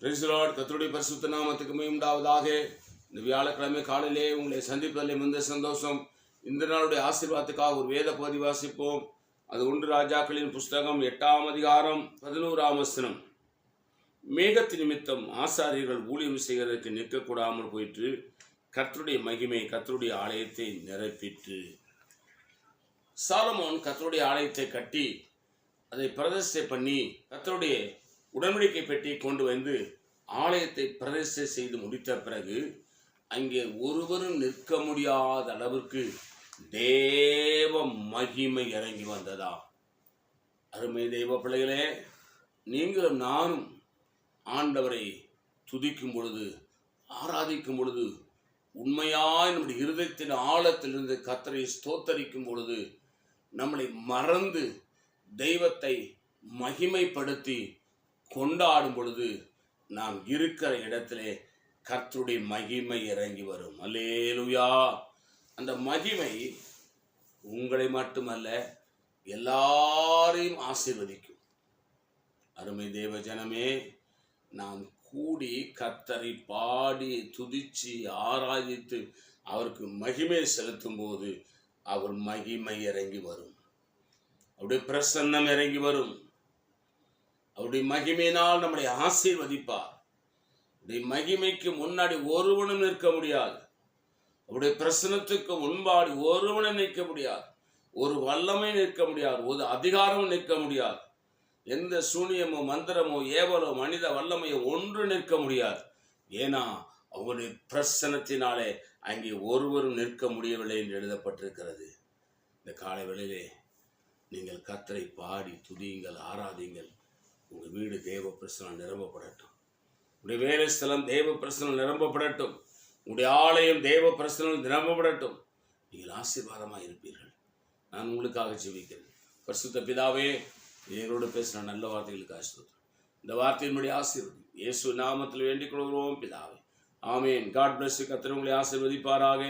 Praise the Lord. கர்த்தருடைய பரிசுத்த நாமத்துக்கு மகிமை உண்டாவதாக. இந்த வியாழக்கிழமை காலையிலே உங்களை சந்திப்பதில் மிகுந்த சந்தோஷம். இந்த நாளுடைய ஆசீர்வாதத்துக்காக ஒரு வேத பகுதி வாசிப்போம். அது 1 ராஜாக்களின் புஸ்தகம் 8ஆம் அதிகாரம் 11ஆம் வசனம். மேகத்து நிமித்தம் ஆசாரியர்கள் ஊழியம் செய்வதற்கு நிற்கக்கூடாமல் போயிற்று. கர்த்தருடைய மகிமை கர்த்தருடைய ஆலயத்தை நிரப்பிற்று. சாலமோன் கர்த்தருடைய ஆலயத்தை கட்டி அதை பிரதிஷ்டை பண்ணி கர்த்தருடைய உடன்படிக்கை பெட்டி கொண்டு வந்து ஆலயத்தை பிரதிஷ்டை செய்து முடித்த பிறகு அங்கே ஒருவரும் நிற்க முடியாத அளவிற்கு தேவ மகிமை இறங்கி வந்ததா. அருமை தெய்வ பிள்ளைகளே, நீங்களும் நானும் ஆண்டவரை துதிக்கும் பொழுது, ஆராதிக்கும் பொழுது, உண்மையாய் நம்முடைய இருதயத்தின் ஆழத்திலிருந்து கர்த்தரை ஸ்தோத்தரிக்கும் பொழுது, நம்மளை மறந்து தெய்வத்தை மகிமைப்படுத்தி கொண்டாடும் பொழுது நாம் இருக்கிற இடத்திலே கர்த்தருடைய மகிமை இறங்கி வரும். அல்லேலூயா. அந்த மகிமை உங்களை மட்டுமல்ல, எல்லாரையும் ஆசீர்வதிக்கும். அருமை தேவ ஜனமே, நாம் கூடி கர்த்தரை பாடி துதிச்சு ஆராதித்து அவருக்கு மகிமை செலுத்தும் போது அவர் மகிமை இறங்கி வரும். அவருடைய பிரசன்னம் இறங்கி வரும். அவருடைய மகிமையினால் நம்மளை ஆசீர்வதிப்பார். அவருடைய மகிமைக்கு முன்னாடி ஒருவனும் நிற்க முடியாது. அவருடைய பிரசனத்துக்கு முன்பாடி ஒருவனும் நிற்க முடியாது. ஒரு வல்லமை நிற்க முடியாது. ஒரு அதிகாரமும் நிற்க முடியாது. எந்த சூனியமோ மந்திரமோ ஏவலோ மனித வல்லமையோ ஒன்று நிற்க முடியாது. ஏன்னா அவருடைய பிரசனத்தினாலே அங்கே ஒருவரும் நிற்க முடியவில்லை என்று எழுதப்பட்டிருக்கிறது. இந்த காலை வேளையிலே நீங்கள் கர்த்தரை பாடி துதியுங்கள், ஆராதிங்கள். உங்கள் வீடு தேவ பிரசனம் நிரம்பப்படட்டும். உங்களுடைய வேலை ஸ்தலம் தேவ பிரசனம் நிரம்பப்படட்டும். உங்களுடைய ஆலயம் தேவ பிரசனம் நிரம்பப்படட்டும். நீங்கள் ஆசீர்வாதமாக இருப்பீர்கள். நான் உங்களுக்காக ஜெபிக்கிறேன். பரிசுத்த பிதாவே, எங்களோடு பேசின நல்ல வார்த்தைகளுக்கு ஆசீர்வாதம். இந்த வார்த்தையின்படி ஆசீர்வாதம் இயேசு நாமத்தில் வேண்டிக் கொள்கிறோம் பிதாவே. ஆமேன். God bless. கர்த்தர் உங்களை ஆசீர்வதிப்பாராக.